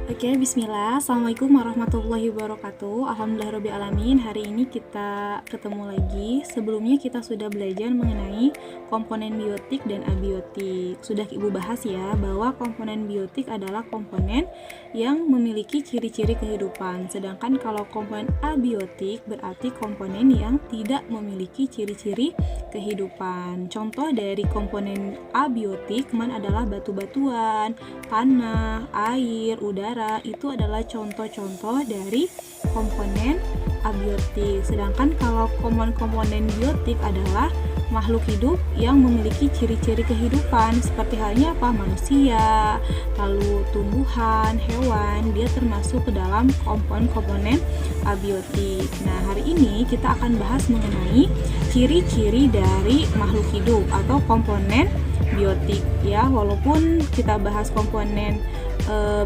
Oke, bismillah. Assalamualaikum warahmatullahi wabarakatuh. Alhamdulillahirrabbilalamin. Hari ini kita ketemu lagi. Sebelumnya kita sudah belajar mengenai komponen biotik dan abiotik. Sudah Ibu bahas ya, bahwa komponen biotik adalah komponen yang memiliki ciri-ciri kehidupan. Sedangkan kalau komponen abiotik berarti komponen yang tidak memiliki ciri-ciri kehidupan. Contoh dari komponen abiotik adalah batu-batuan, tanah, air, udara. Itu adalah contoh-contoh dari komponen abiotik. Sedangkan kalau komponen biotik adalah makhluk hidup yang memiliki ciri-ciri kehidupan, seperti halnya apa? Manusia, lalu tumbuhan, hewan, dia termasuk ke dalam komponen abiotik. Nah, hari ini kita akan bahas mengenai ciri-ciri dari makhluk hidup atau komponen biotik ya. Walaupun kita bahas komponen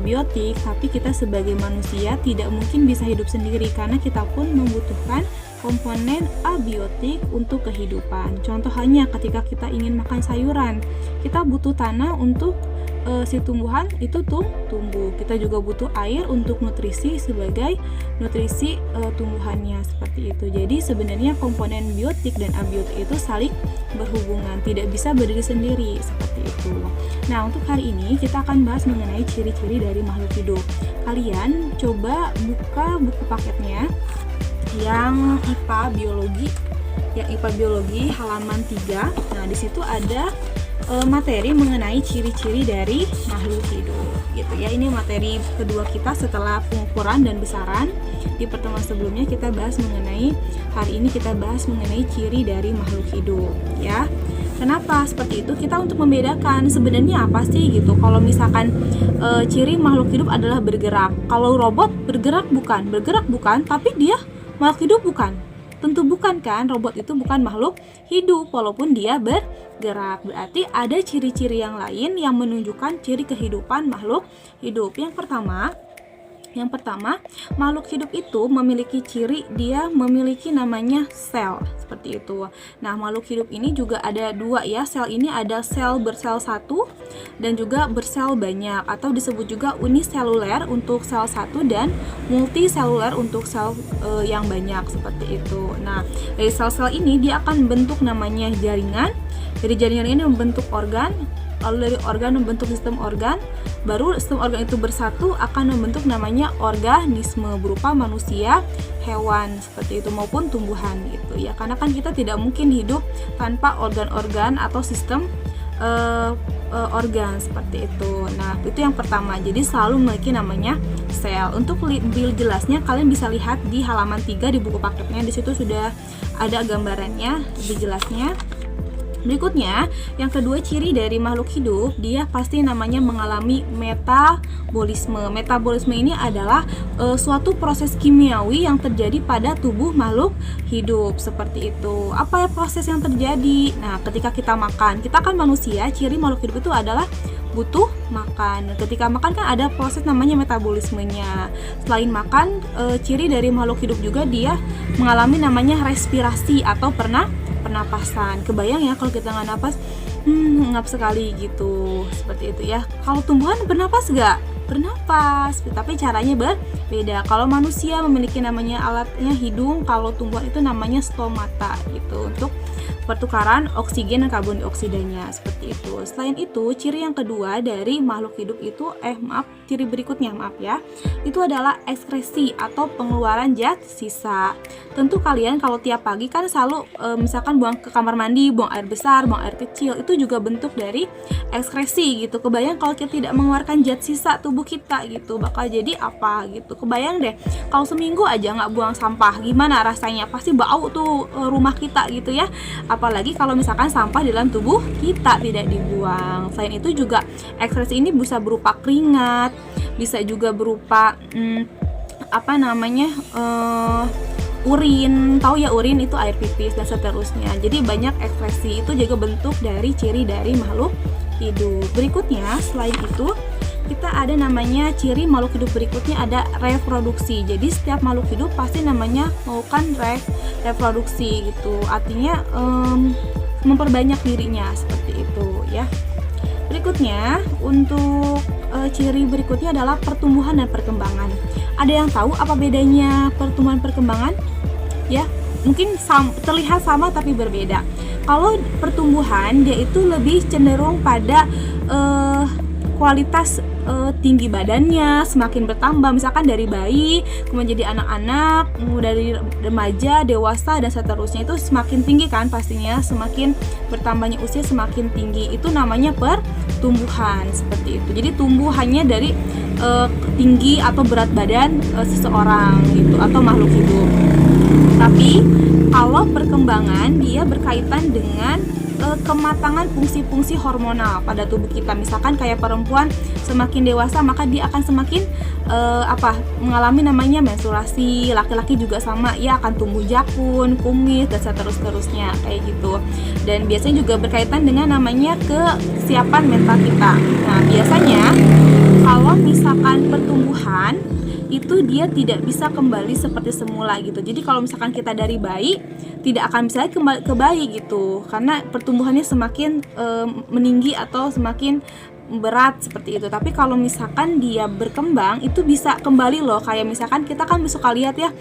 biotik, tapi kita sebagai manusia tidak mungkin bisa hidup sendiri karena kita pun membutuhkan komponen abiotik untuk kehidupan. Contoh halnya ketika kita ingin makan sayuran, kita butuh tanah untuk si tumbuhan itu tumbuh. Kita juga butuh air untuk nutrisi sebagai nutrisi tumbuhannya, seperti itu. Jadi sebenarnya komponen biotik dan abiotik itu saling berhubungan, tidak bisa berdiri sendiri, seperti itu. Nah, untuk hari ini kita akan bahas mengenai ciri-ciri dari makhluk hidup. Kalian coba buka buku paketnya yang IPA biologi halaman 3. Nah, di situ ada materi mengenai ciri-ciri dari makhluk hidup gitu ya. Ini materi kedua kita setelah pengukuran dan besaran. Di pertemuan sebelumnya kita bahas mengenai, hari ini kita bahas mengenai ciri dari makhluk hidup ya. Kenapa seperti itu? Kita untuk membedakan sebenarnya apa sih gitu. Kalau misalkan ciri makhluk hidup adalah bergerak. Kalau robot bergerak bukan, tapi dia makhluk hidup bukan. Tentu bukan kan, robot itu bukan makhluk hidup walaupun dia bergerak. Berarti ada ciri-ciri yang lain yang menunjukkan ciri kehidupan makhluk hidup. Yang pertama, makhluk hidup itu memiliki ciri, dia memiliki namanya sel, seperti itu. Nah, makhluk hidup ini juga ada dua ya. Sel ini ada sel bersel satu dan juga bersel banyak, atau disebut juga uniseluler untuk sel satu dan multiseluler untuk sel yang banyak, seperti itu. Nah, dari sel-sel ini dia akan membentuk namanya jaringan. Dari jaringan ini membentuk organ, lalu dari organ membentuk sistem organ, baru sistem organ itu bersatu akan membentuk namanya organisme berupa manusia, hewan, seperti itu, maupun tumbuhan gitu ya. Karena kan kita tidak mungkin hidup tanpa organ-organ atau sistem organ, seperti itu. Nah, itu yang pertama. Jadi selalu memiliki namanya sel. Untuk lebih jelasnya kalian bisa lihat di halaman 3 di buku paketnya. Di situ sudah ada gambarannya lebih jelasnya. Berikutnya, yang kedua ciri dari makhluk hidup, dia pasti namanya mengalami metabolisme. Metabolisme ini adalah suatu proses kimiawi yang terjadi pada tubuh makhluk hidup, seperti itu. Apa ya proses yang terjadi? Nah, ketika kita makan, kita kan manusia, ciri makhluk hidup itu adalah butuh makan. Ketika makan kan ada proses namanya metabolismenya. Selain makan, ciri dari makhluk hidup juga dia mengalami namanya respirasi atau pernapasan. Kebayang ya kalau kita nggak napas, ngap sekali gitu, seperti itu ya. Kalau tumbuhan bernapas nggak? Bernapas, tapi caranya berbeda. Kalau manusia memiliki namanya alatnya hidung, kalau tumbuhan itu namanya stomata gitu, untuk pertukaran oksigen dan karbon dioksidanya, seperti itu. Selain itu, ciri yang kedua dari makhluk hidup itu ciri berikutnya itu adalah ekskresi atau pengeluaran zat sisa. Tentu kalian kalau tiap pagi kan selalu misalkan buang ke kamar mandi, buang air besar, buang air kecil, itu juga bentuk dari ekskresi gitu. Kebayang kalau kita tidak mengeluarkan zat sisa tubuh kita gitu, bakal jadi apa gitu. Kebayang deh kalau seminggu aja nggak buang sampah, gimana rasanya? Pasti bau tuh rumah kita gitu ya. Apalagi kalau misalkan sampah di dalam tubuh kita tidak dibuang. Selain itu juga ekskresi ini bisa berupa keringat, bisa juga berupa urin. Tahu ya, urin itu air pipis dan seterusnya. Jadi banyak ekskresi, itu juga bentuk dari ciri dari makhluk hidup. Berikutnya, selain itu kita ada namanya ciri makhluk hidup berikutnya ada reproduksi. Jadi setiap makhluk hidup pasti namanya melakukan reproduksi gitu. Artinya memperbanyak dirinya, seperti itu ya. Berikutnya untuk ciri berikutnya adalah pertumbuhan dan perkembangan. Ada yang tahu apa bedanya pertumbuhan perkembangan? Ya, mungkin terlihat sama tapi berbeda. Kalau pertumbuhan dia itu lebih cenderung pada kualitas tinggi badannya semakin bertambah, misalkan dari bayi kemudian jadi anak-anak, dari remaja, dewasa dan seterusnya, itu semakin tinggi kan pastinya, semakin bertambahnya usia semakin tinggi, itu namanya pertumbuhan seperti itu. Jadi tumbuh hanya dari tinggi atau berat badan seseorang gitu atau makhluk hidup. Tapi kalau perkembangan dia berkaitan dengan kematangan fungsi-fungsi hormonal pada tubuh kita. Misalkan kayak perempuan semakin dewasa maka dia akan semakin mengalami namanya menstruasi. Laki-laki juga sama, ya akan tumbuh jakun, kumis dan seterusnya kayak gitu. Dan biasanya juga berkaitan dengan namanya kesiapan mental kita. Nah, biasanya kalau misalkan pertumbuhan itu dia tidak bisa kembali seperti semula gitu. Jadi kalau misalkan kita dari bayi tidak akan bisa kembali ke bayi gitu, karena pertumbuhannya semakin meninggi atau semakin berat seperti itu. Tapi kalau misalkan dia berkembang itu bisa kembali loh, kayak misalkan kita kan suka lihat ya,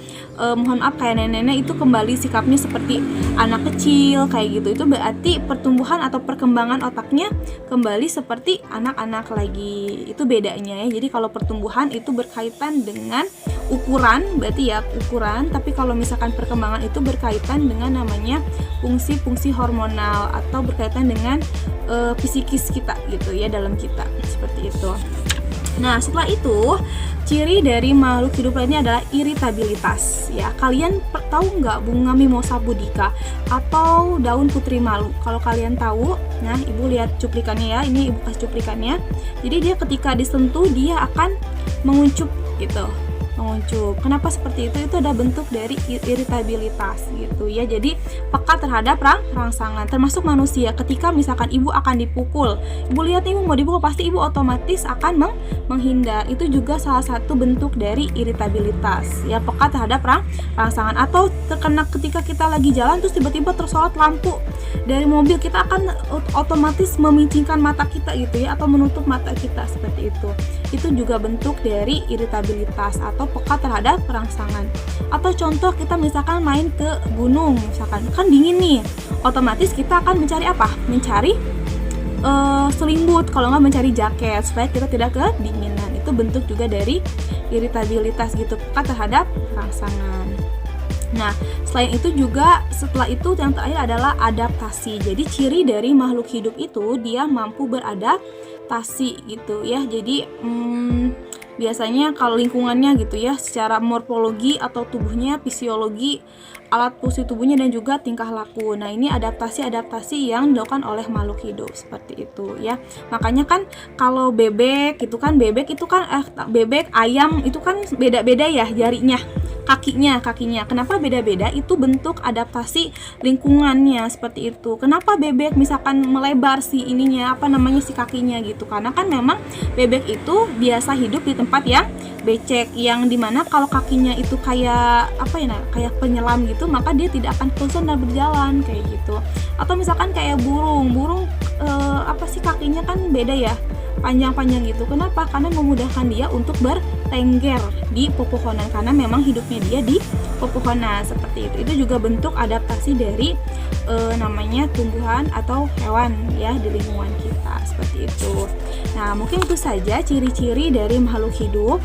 mohon maaf kayak nenek-nenek itu kembali sikapnya seperti anak kecil kayak gitu. Itu berarti pertumbuhan atau perkembangan otaknya kembali seperti anak-anak lagi. Itu bedanya ya. Jadi kalau pertumbuhan itu berkaitan dengan ukuran, berarti ya ukuran, tapi kalau misalkan perkembangan itu berkaitan dengan namanya fungsi-fungsi hormonal atau berkaitan dengan psikis kita gitu ya, dalam kita seperti itu. Nah, setelah itu ciri dari makhluk hidup lainnya adalah iritabilitas ya. Kalian tahu nggak bunga mimosa pudica atau daun putri malu? Kalau kalian tahu, nah ibu lihat cuplikannya ya, ini ibu kasih cuplikannya. Jadi dia ketika disentuh dia akan menguncup gitu, menguncup. Kenapa seperti itu? Itu ada bentuk dari iritabilitas gitu ya. Jadi peka terhadap rangsangan. Termasuk manusia, ketika misalkan ibu akan dipukul, ibu lihat ibu mau dipukul, pasti ibu otomatis akan menghindar. Itu juga salah satu bentuk dari iritabilitas ya, peka terhadap rangsangan. Atau terkena ketika kita lagi jalan terus tiba-tiba tersorot lampu dari mobil, kita akan otomatis memincingkan mata kita gitu ya, atau menutup mata kita seperti itu. Itu juga bentuk dari iritabilitas atau peka terhadap rangsangan. Atau contoh kita misalkan main ke gunung, misalkan kan dingin nih, otomatis kita akan mencari apa? Mencari selimut, kalau nggak mencari jaket supaya kita tidak kedinginan. Itu bentuk juga dari iritabilitas gitu, peka terhadap rangsangan. Nah, selain itu juga setelah itu yang terakhir adalah adaptasi. Jadi ciri dari makhluk hidup itu dia mampu beradaptasi gitu ya. Jadi biasanya kalau lingkungannya gitu ya, secara morfologi atau tubuhnya, fisiologi, alat fungsi tubuhnya dan juga tingkah laku. Nah, ini adaptasi yang dilakukan oleh makhluk hidup seperti itu ya. Makanya kan kalau bebek itu kan bebek, ayam itu kan beda-beda ya jarinya, kakinya. Kenapa beda-beda? Itu bentuk adaptasi lingkungannya seperti itu. Kenapa bebek misalkan melebar si kakinya gitu? Karena kan memang bebek itu biasa hidup di tempat yang becek, yang dimana kalau kakinya itu kayak penyelam gitu, maka dia tidak akan kesulitan dalam berjalan kayak gitu. Atau misalkan kayak burung kakinya kan beda ya, panjang-panjang gitu. Kenapa? Karena memudahkan dia untuk bertengger di pepohonan, karena memang hidupnya dia di pepohonan seperti itu. Itu juga bentuk adaptasi dari namanya tumbuhan atau hewan ya di lingkungan kita seperti itu. Nah, mungkin itu saja ciri-ciri dari makhluk hidup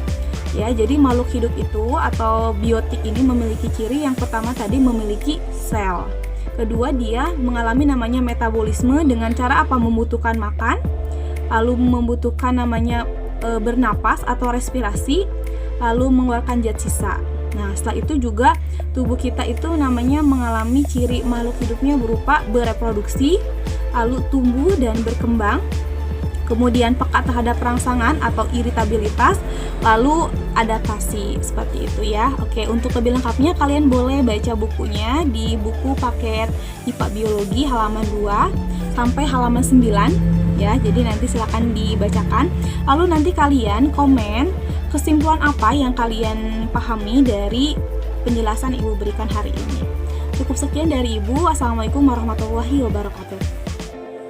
ya. Jadi makhluk hidup itu atau biotik ini memiliki ciri yang pertama tadi memiliki sel. Kedua, dia mengalami namanya metabolisme dengan cara apa? Membutuhkan makan, lalu membutuhkan namanya bernapas atau respirasi, lalu mengeluarkan zat sisa. Nah, setelah itu juga tubuh kita itu namanya mengalami ciri makhluk hidupnya berupa bereproduksi, lalu tumbuh dan berkembang, kemudian peka terhadap rangsangan atau iritabilitas, lalu adaptasi seperti itu ya. Oke, untuk lebih lengkapnya kalian boleh baca bukunya di buku paket IPA Biologi halaman 2 sampai halaman 9 ya. Jadi nanti silakan dibacakan. Lalu nanti kalian komen kesimpulan apa yang kalian pahami dari penjelasan Ibu berikan hari ini. Cukup sekian dari Ibu. Assalamualaikum warahmatullahi wabarakatuh.